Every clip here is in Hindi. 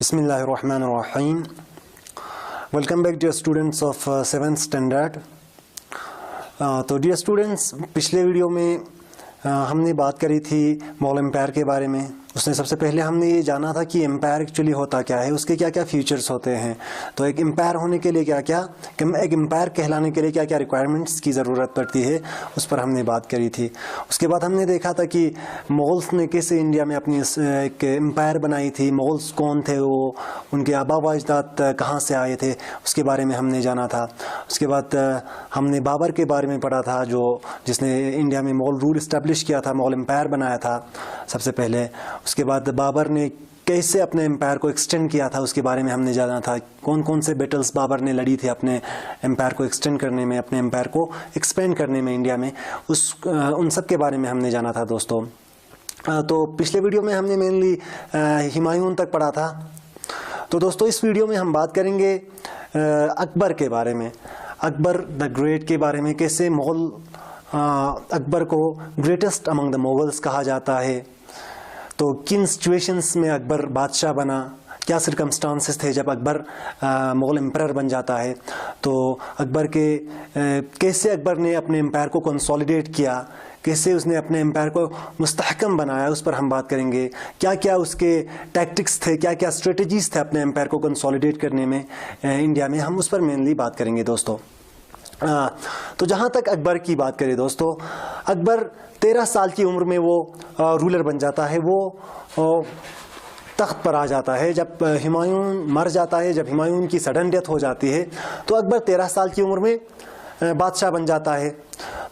Bismillahirrahmanirrahim. Welcome back dear students of 7th standard. तो डियर स्टूडेंट्स, पिछले वीडियो में हमने बात करी थी मॉल एम्पायर के बारे में। उसने सबसे पहले हमने ये जाना था कि एम्पायर एक्चुअली होता क्या है, उसके क्या क्या फीचर्स होते हैं। तो एक एम्पायर होने के लिए एक एम्पायर कहलाने के लिए क्या क्या रिक्वायरमेंट्स की ज़रूरत पड़ती है, उस पर हमने बात करी थी। उसके बाद हमने देखा था कि मोगल्स ने कैसे इंडिया में अपनी एक एम्पायर बनाई थी, मोगल्स कौन थे, वो उनके आबा व अजदाद कहाँ से आए थे, उसके बारे में हमने जाना था। उसके बाद हमने बाबर के बारे में पढ़ा था, जिसने इंडिया में मोगल रूल इस्टेब्लिश किया था, मोगल एम्पायर बनाया था सबसे पहले। उसके बाद बाबर ने कैसे अपने एम्पायर को एक्सटेंड किया था, उसके बारे में हमने जाना था। कौन कौन से बैटल्स बाबर ने लड़ी थी अपने एम्पायर को एक्सटेंड करने में, अपने एम्पायर को एक्सपेंड करने में इंडिया में, उन सब के बारे में हमने जाना था दोस्तों। तो पिछले वीडियो में हमने मेनली हुमायूं तक पढ़ा था। तो दोस्तों इस वीडियो में हम बात करेंगे अकबर के बारे में, अकबर द ग्रेट के बारे में। कैसे मुगल अकबर को ग्रेटेस्ट अमंग द मुगल्स कहा जाता है, तो किन सिचुएशंस में अकबर बादशाह बना, क्या सर्कमस्टांसेस थे जब अकबर मुगल एम्पायर बन जाता है। तो अकबर के कैसे अकबर ने अपने एम्पायर को कंसोलिडेट किया, कैसे उसने अपने एम्पायर को मुस्तहकम बनाया, उस पर हम बात करेंगे। क्या क्या उसके टैक्टिक्स थे, क्या क्या स्ट्रेटजीज थे अपने एम्पायर को कंसोलिडेट करने में इंडिया में, हम उस पर मेनली बात करेंगे दोस्तों। तो जहाँ तक अकबर की बात करें दोस्तों, अकबर 13 साल की उम्र में वो रूलर बन जाता है, वो तख्त पर आ जाता है। जब हुमायूं मर जाता है, जब हुमायूं की सडन डेथ हो जाती है, तो अकबर 13 साल की उम्र में बादशाह बन जाता है।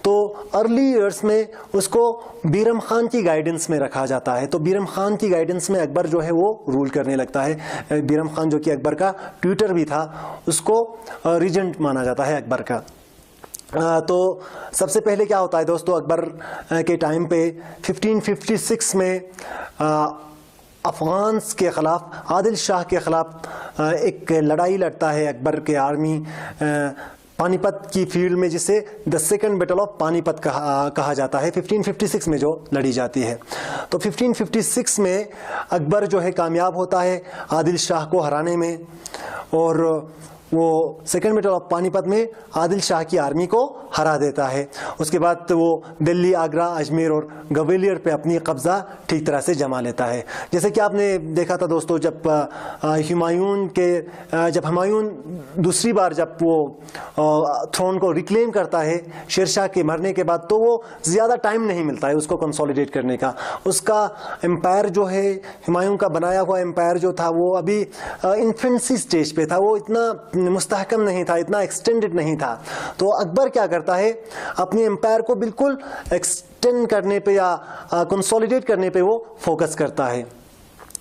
तो अर्ली ईयर्स में उसको बीरम खान की गाइडेंस में रखा जाता है। तो बीरम खान की गाइडेंस में अकबर जो है वो रूल करने लगता है। बीरम खान जो कि अकबर का ट्यूटर भी था, उसको रीजेंट माना जाता है अकबर का। तो सबसे पहले क्या होता है दोस्तों, अकबर के टाइम पे 1556 में अफगान्स के ख़िलाफ़, आदिल शाह के ख़िलाफ़ एक लड़ाई लड़ता है अकबर के आर्मी पानीपत की फील्ड में, जिसे the second battle of Panipat कहा जाता है, 1556 में जो लड़ी जाती है। तो 1556 में अकबर जो है कामयाब होता है आदिल शाह को हराने में, और वो सेकेंड बैटल ऑफ पानीपत में आदिल शाह की आर्मी को हरा देता है। उसके बाद वो दिल्ली, आगरा, अजमेर और ग्वालियर पे अपनी कब्ज़ा ठीक तरह से जमा लेता है। जैसे कि आपने देखा था दोस्तों, जब हुमायूं दूसरी बार जब वो थ्रोन को रिक्लेम करता है शेरशाह के मरने के बाद, तो वो ज़्यादा टाइम नहीं मिलता है उसको कंसोलिडेट करने का। उसका एम्पायर जो है, हुमायूं का बनाया हुआ एम्पायर जो था, वो अभी इन्फेंसी स्टेज पे था, वो इतना मुस्तहकम नहीं था, इतना एक्सटेंडेड नहीं था। तो अकबर क्या करता है, अपने एम्पायर को बिल्कुल एक्सटेंड करने पे या कंसोलिडेट करने पे वो फोकस करता है।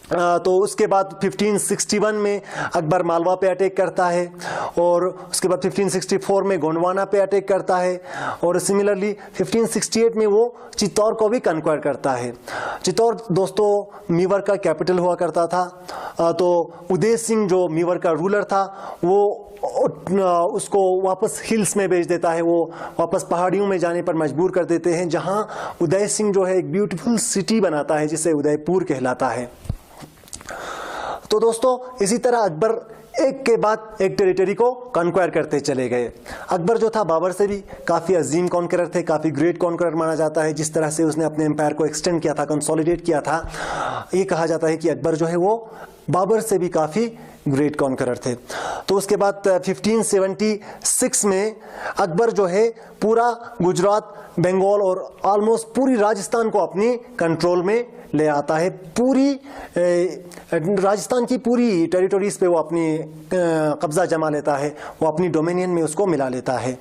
तो उसके बाद 1561 में अकबर मालवा पे अटैक करता है, और उसके बाद 1564 में गोंडवाना पे अटैक करता है, और सिमिलरली 1568 में वो चित्तौड़ को भी कन्क्वायर करता है। चित्तौड़ दोस्तों मीवर का कैपिटल हुआ करता था। तो उदय सिंह जो मीवर का रूलर था, वो उसको वापस हिल्स में भेज देता है, वो वापस पहाड़ियों में जाने पर मजबूर कर देते हैं, जहां उदय सिंह जो है एक ब्यूटीफुल सिटी बनाता है, जिसे उदयपुर कहलाता है। तो दोस्तों इसी तरह अकबर एक के बाद एक टेरिटरी को कॉन्क्वायर करते चले गए। अकबर जो था बाबर से भी काफ़ी अजीम कॉन्करर थे, काफ़ी ग्रेट कॉन्करर माना जाता है। जिस तरह से उसने अपने एम्पायर को एक्सटेंड किया था, कंसोलिडेट किया था, ये कहा जाता है कि अकबर जो है वो बाबर से भी काफ़ी ग्रेट कॉन्करर थे। तो उसके बाद 1576 में अकबर जो है पूरा गुजरात, बंगाल और ऑलमोस्ट पूरी राजस्थान को अपनी कंट्रोल में ले आता है। पूरी राजस्थान की पूरी टेरिटरीज पे वो अपनी कब्जा जमा लेता है, वो अपनी डोमिनियन में उसको मिला लेता है।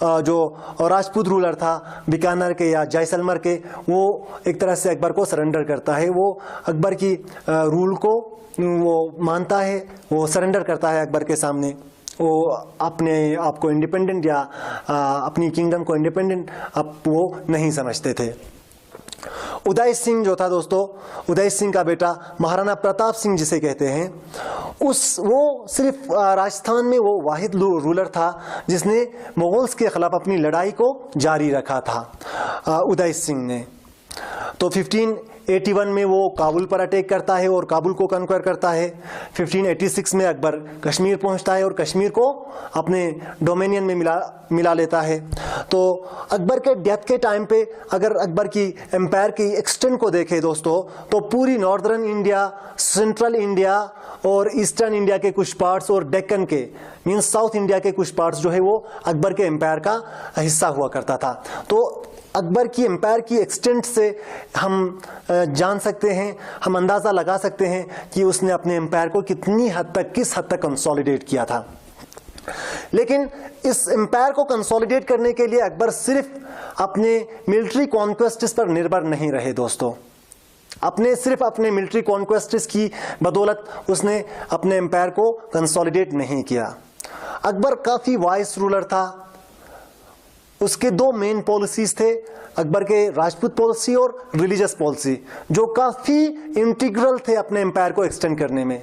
जो राजपूत रूलर था बीकानेर के या जैसलमेर के, वो एक तरह से अकबर को सरेंडर करता है। वो अकबर की रूल को वो मानता है, वो सरेंडर करता है अकबर के सामने। वो अपने आप को इंडिपेंडेंट या अपनी किंगडम को इंडिपेंडेंट अब वो नहीं समझते थे। उदय सिंह जो था दोस्तों, उदय सिंह का बेटा महाराणा प्रताप सिंह जिसे कहते हैं, वो सिर्फ राजस्थान में वो वाहिद रूलर था जिसने मुगल्स के खिलाफ अपनी लड़ाई को जारी रखा था, उदय सिंह ने। तो 1581 में वो काबुल पर अटैक करता है और काबुल को कन्क्वायर करता है। 1586 में अकबर कश्मीर पहुंचता है और कश्मीर को अपने डोमेनियन में मिला लेता है। तो अकबर के डेथ के टाइम पे अगर अकबर की एम्पायर की एक्सटेंट को देखें दोस्तों, तो पूरी नॉर्दर्न इंडिया, सेंट्रल इंडिया और ईस्टर्न इंडिया के कुछ पार्ट्स और डेक्कन के मींस साउथ इंडिया के कुछ पार्ट्स जो है वो अकबर के एम्पायर का हिस्सा हुआ करता था। तो अकबर की एम्पायर की एक्सटेंट से हम जान सकते हैं, हम अंदाज़ा लगा सकते हैं कि उसने अपने एम्पायर को कितनी हद तक, किस हद तक कंसोलिडेट किया था। लेकिन इस एम्पायर को कंसोलिडेट करने के लिए अकबर सिर्फ अपने मिलिट्री कॉन्क्वेस्ट्स पर निर्भर नहीं रहे दोस्तों। सिर्फ अपने मिलिट्री कॉन्क्वेस्ट्स की बदौलत उसने अपने एम्पायर को कंसोलिडेट नहीं किया। अकबर काफ़ी वाइस रूलर था। उसके दो मेन पॉलिसीज थे, अकबर के राजपूत पॉलिसी और रिलीजियस पॉलिसी, जो काफ़ी इंटीग्रल थे अपने एम्पायर को एक्सटेंड करने में।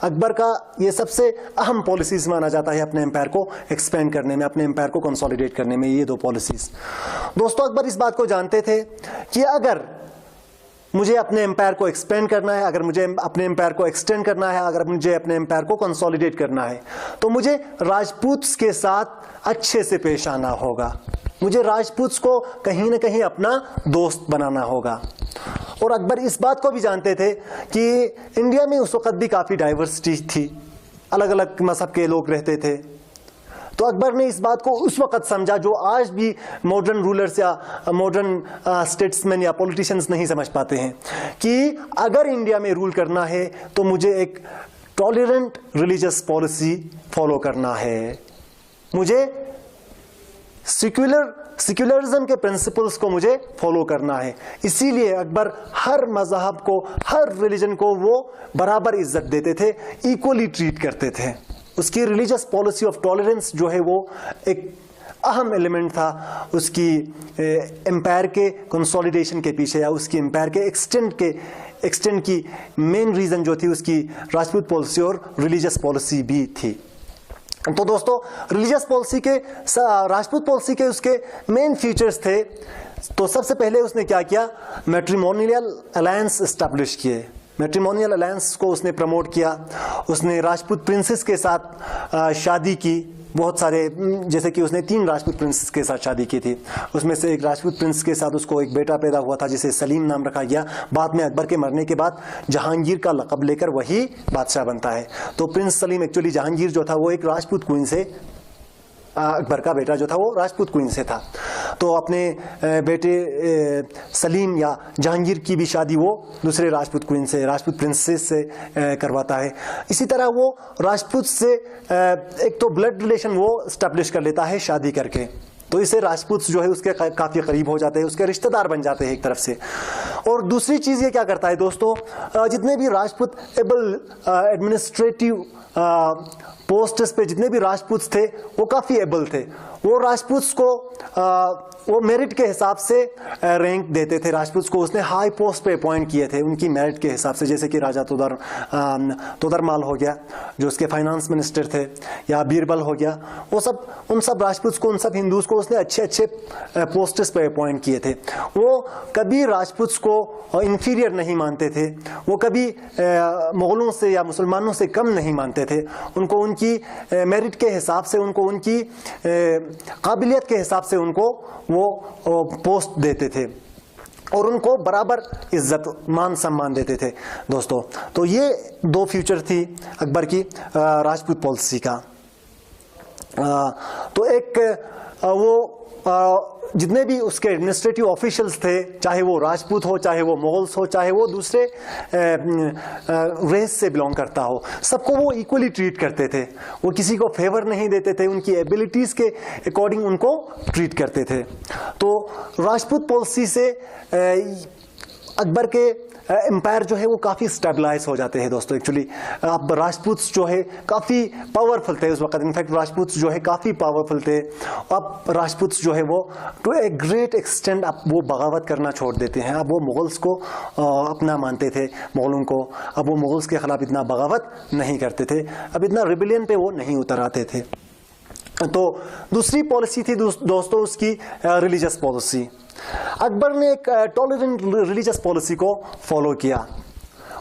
अकबर का ये सबसे अहम पॉलिसीज माना जाता है अपने एम्पायर को एक्सपेंड करने में, अपने एम्पायर को कंसोलिडेट करने में, ये दो पॉलिसीज। दोस्तों अकबर इस बात को जानते थे कि अगर मुझे अपने एम्पायर को एक्सपेंड करना है, अगर मुझे अपने एम्पायर को एक्सटेंड करना है, अगर मुझे अपने एम्पायर को कंसोलिडेट करना है, तो मुझे राजपूत्स के साथ अच्छे से पेश आना होगा। मुझे राजपूत्स को कहीं ना कहीं अपना दोस्त बनाना होगा। और अकबर इस बात को भी जानते थे कि इंडिया में उस वक़्त भी काफ़ी डाइवर्सिटी थी, अलग अलग मजहब के लोग रहते थे। तो अकबर ने इस बात को उस वक़्त समझा जो आज भी मॉडर्न रूलर्स या मॉडर्न स्टेट्समैन या पॉलिटिशियंस नहीं समझ पाते हैं, कि अगर इंडिया में रूल करना है तो मुझे एक टॉलरेंट रिलीजियस पॉलिसी फॉलो करना है, मुझे सेक्युलरिज्म के प्रिंसिपल्स को मुझे फॉलो करना है। इसीलिए अकबर हर मजहब को, हर रिलीजन को वो बराबर इज्जत देते थे, इक्वली ट्रीट करते थे। उसकी रिलीजियस पॉलिसी ऑफ टॉलरेंस जो है वो एक अहम एलिमेंट था उसकी एम्पायर के कंसोलिडेशन के पीछे, या उसकी एम्पायर के एक्सटेंड की मेन रीज़न जो थी उसकी राजपूत पॉलिसी और रिलीजियस पॉलिसी भी थी। तो दोस्तों रिलीजियस पॉलिसी के, राजपूत पॉलिसी के उसके मेन फीचर्स थे। तो सबसे पहले उसने क्या किया, मैट्रिमोनियल अलायंस एस्टैब्लिश किए। मैट्रिमोनियल अलायंस को उसने प्रमोट किया। उसने राजपूत प्रिंसेस के साथ शादी की, बहुत सारे, जैसे कि उसने 3 राजपूत प्रिंसेस के साथ शादी की थी। उसमें से एक राजपूत प्रिंस के साथ उसको एक बेटा पैदा हुआ था जिसे सलीम नाम रखा गया। बाद में अकबर के मरने के बाद जहांगीर का लक़ब लेकर वही बादशाह बनता है। तो प्रिंस सलीम एक्चुअली जहांगीर जो था वो एक राजपूत क्वीन से, अकबर का बेटा जो था वो राजपूत क्वीन से था। तो अपने बेटे सलीम या जहांगीर की भी शादी वो दूसरे राजपूत क्वीन से, राजपूत प्रिंसेस से करवाता है। इसी तरह वो राजपूत से एक तो ब्लड रिलेशन वो स्टैब्लिश कर लेता है शादी करके। तो इससे राजपूत जो है उसके काफ़ी करीब हो जाते हैं, उसके रिश्तेदार बन जाते हैं एक तरफ से। और दूसरी चीज़ ये क्या करता है दोस्तों, जितने भी राजपूत एबल एडमिनिस्ट्रेटिव पोस्ट्स पे जितने भी राजपूत थे वो काफ़ी एबल थे। वो राजपूत को वो मेरिट के हिसाब से रैंक देते थे। राजपूत को उसने हाई पोस्ट पे अपॉइंट किए थे उनकी मेरिट के हिसाब से, जैसे कि राजा तोदरमाल हो गया जो उसके फाइनेंस मिनिस्टर थे, या बीरबल हो गया। वो सब, उन सब राजपूत को, उन सब हिंदूज को उसने अच्छे अच्छे पोस्ट्स पे अपॉइंट किए थे। वो कभी राजपूत को इंफीरियर नहीं मानते थे, वो कभी मुगलों से या मुसलमानों से कम नहीं मानते थे। उनको उनकी मेरिट के हिसाब से, उनको उनकी काबिलियत के हिसाब से उनको वो पोस्ट देते थे और उनको बराबर इज्जत, मान सम्मान देते थे दोस्तों। तो ये 2 फ्यूचर थी अकबर की राजपूत पॉलिसी का। तो एक वो जितने भी उसके एडमिनिस्ट्रेटिव ऑफिशियल्स थे, चाहे वो राजपूत हो, चाहे वो मुगल्स हो, चाहे वो दूसरे रेस से बिलोंग करता हो, सबको वो इक्वली ट्रीट करते थे। वो किसी को फेवर नहीं देते थे, उनकी एबिलिटीज़ के अकॉर्डिंग उनको ट्रीट करते थे। तो राजपूत पॉलिसी से अकबर के एम्पायर जो है वो काफ़ी स्टेबलाइज हो जाते हैं दोस्तों। एक्चुअली अब राजपूत्स जो है काफ़ी पावरफुल थे उस वक्त। इनफैक्ट राजपूत्स जो है काफ़ी पावरफुल थे। अब राजपूत्स जो है वो टू ए ग्रेट एक्सटेंड अब वो बगावत करना छोड़ देते हैं। अब वो मुगल्स को अपना मानते थे, मुगलों को। अब वो मुगल्स के ख़िलाफ़ इतना बगावत नहीं करते थे, अब इतना रिबेलियन पे वो नहीं उतर आते थे। तो दूसरी पॉलिसी थी दोस्तों उसकी रिलीजियस पॉलिसी। अकबर ने एक टॉलरेंट रिलीजियस पॉलिसी को फॉलो किया।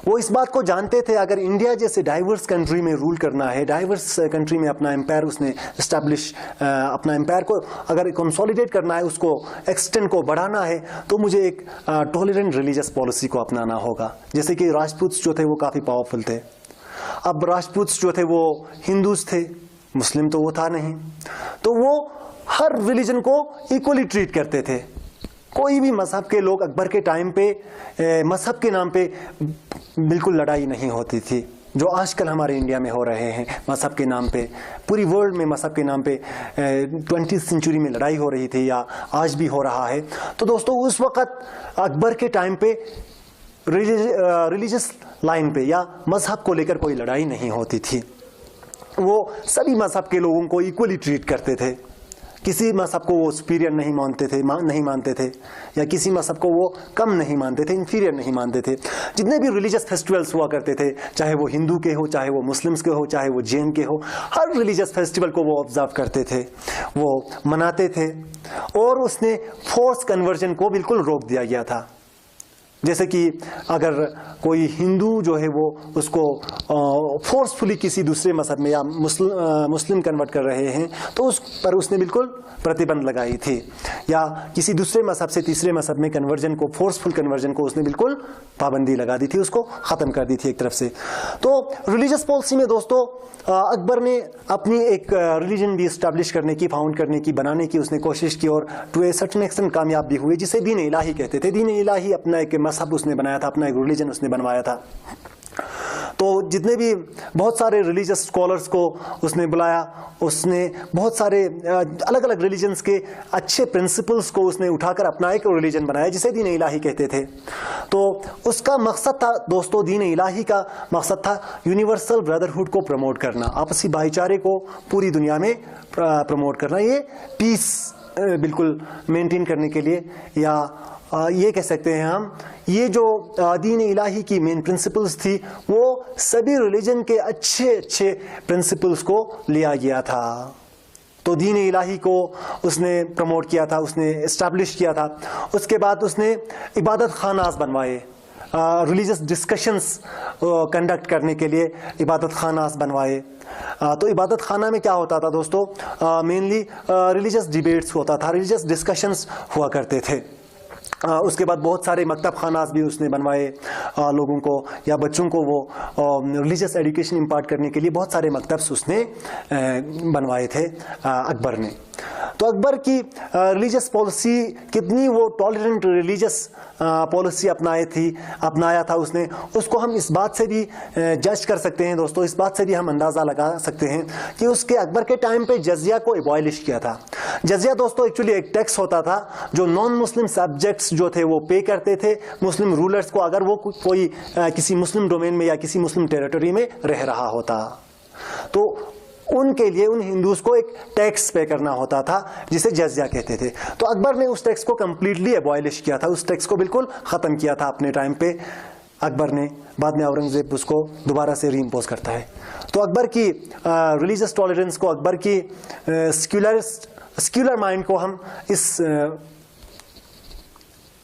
वो इस बात को जानते थे अगर इंडिया जैसे डाइवर्स कंट्री में रूल करना है, डाइवर्स कंट्री में अपना एम्पायर उसने इस्टेब्लिश, अपना एम्पायर को अगर कंसोलिडेट करना है, उसको एक्सटेंड को बढ़ाना है, तो मुझे एक टॉलरेंट रिलीजियस पॉलिसी को अपनाना होगा। जैसे कि राजपूत जो थे वो काफ़ी पावरफुल थे। अब राजपूत जो थे वो हिंदूज थे, मुस्लिम तो वो था नहीं, तो वो हर रिलीजन को इक्वली ट्रीट करते थे। कोई भी मजहब के लोग अकबर के टाइम पे मजहब के नाम पे बिल्कुल लड़ाई नहीं होती थी, जो आजकल हमारे इंडिया में हो रहे हैं मजहब के नाम पे। पूरी वर्ल्ड में मजहब के नाम पे 20वीं सेंचुरी में लड़ाई हो रही थी या आज भी हो रहा है। तो दोस्तों उस वक़्त अकबर के टाइम पे रिलीजियस लाइन पे या मजहब को लेकर कोई लड़ाई नहीं होती थी। वो सभी मजहब के लोगों को इक्वली ट्रीट करते थे। किसी मजहब को वो सुपीरियर नहीं मानते थे या किसी मजहब को वो कम नहीं मानते थे, इंफीरियर नहीं मानते थे। जितने भी रिलीजियस फेस्टिवल्स हुआ करते थे, चाहे वो हिंदू के हो, चाहे वो मुस्लिम्स के हो, चाहे वो जैन के हो, हर रिलीजियस फेस्टिवल को वो ऑब्जर्व करते थे, वो मनाते थे। और उसने फोर्स कन्वर्जन को बिल्कुल रोक दिया गया था। जैसे कि अगर कोई हिंदू जो है वो उसको फोर्सफुली किसी दूसरे मजहब में या मुस्लिम कन्वर्ट कर रहे हैं, तो उस पर उसने बिल्कुल प्रतिबंध लगाई थी। या किसी दूसरे मजहब से तीसरे मजहब में कन्वर्जन को, फोर्सफुल कन्वर्जन को उसने बिल्कुल पाबंदी लगा दी थी, उसको ख़त्म कर दी थी एक तरफ से। तो रिलीजियस पॉलिसी में दोस्तों अकबर ने अपनी एक रिलीजन भी इस्टेब्लिश करने की, फाउंड करने की, बनाने की उसने कोशिश की और टू ए सर्टेन एक्सटेंट कामयाब भी हुए, जिसे दीन इलाही कहते थे। दीन इलाही अपना एक मजहब उसने बनाया था, अपना एक रिलीजन उसने बनवाया था। तो जितने भी बहुत सारे रिलीजियस स्कॉलर्स को उसने बुलाया, उसने बहुत सारे अलग अलग रिलीजन्स के अच्छे प्रिंसिपल्स को उसने उठाकर अपना एक रिलीजन बनाया, जिसे दीन इलाही कहते थे। तो उसका मकसद था दोस्तों, दीन इलाही का मकसद था यूनिवर्सल ब्रदरहुड को प्रमोट करना, आपसी भाईचारे को पूरी दुनिया में प्रमोट करना, ये पीस बिल्कुल मेंटेन करने के लिए, या ये कह सकते हैं हम, ये जो दीन इलाही की मेन प्रिंसिपल्स थी वो सभी रिलीजन के अच्छे अच्छे प्रिंसिपल्स को लिया गया था। तो दीन इलाही को उसने प्रमोट किया था, उसने इस्टेब्लिश किया था। उसके बाद उसने इबादत खानास बनवाए, रिलीजियस डिस्कशंस कंडक्ट करने के लिए इबादत खानास बनवाए। तो इबादत खाना में क्या होता था दोस्तों, मेनली रिलीजियस डिबेट्स होता था, रिलीजियस डिस्कशंस हुआ करते थे। उसके बाद बहुत सारे मकतब खानास भी उसने बनवाए लोगों को या बच्चों को, वो रिलीजियस एजुकेशन इम्पार्ट करने के लिए बहुत सारे मकतब्स उसने बनवाए थे अकबर ने। तो अकबर की रिलीजियस पॉलिसी कितनी वो टॉलरेंट रिलीजियस पॉलिसी अपनाया था उसने, उसको हम इस बात से भी जज कर सकते हैं दोस्तों, इस बात से भी हम अंदाज़ा लगा सकते हैं कि उसके अकबर के टाइम पे जजिया को एबॉलिश किया था। जजिया दोस्तों एक्चुअली एक टैक्स होता था जो नॉन मुस्लिम सब्जेक्ट्स जो थे वो पे करते थे मुस्लिम रूलर्स को, अगर वो कोई किसी मुस्लिम डोमेन में या किसी मुस्लिम टेरिटरी में रह रहा होता, तो उनके लिए उन हिंदूज को एक टैक्स पे करना होता था, जिसे जजिया कहते थे। तो अकबर ने उस टैक्स को कंप्लीटली एबॉलिश किया था, उस टैक्स को बिल्कुल ख़त्म किया था अपने टाइम पे अकबर ने। बाद में औरंगजेब उसको दोबारा से रीइम्पोज करता है। तो अकबर की रिलीजियस टॉलरेंस को, अकबर की सेक्युलर माइंड को हम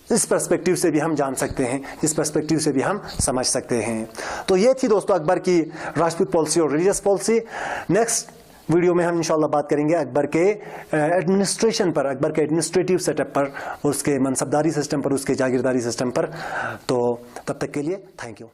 इस पर्सपेक्टिव से भी हम जान सकते हैं, इस पर्सपेक्टिव से भी हम समझ सकते हैं। तो ये थी दोस्तों अकबर की राजपूत पॉलिसी और रिलीजियस पॉलिसी। नेक्स्ट वीडियो में हम इंशाल्लाह बात करेंगे अकबर के एडमिनिस्ट्रेशन पर, अकबर के एडमिनिस्ट्रेटिव सेटअप पर, उसके मनसबदारी सिस्टम पर, उसके जागीरदारी सिस्टम पर। तो तब तक के लिए थैंक यू।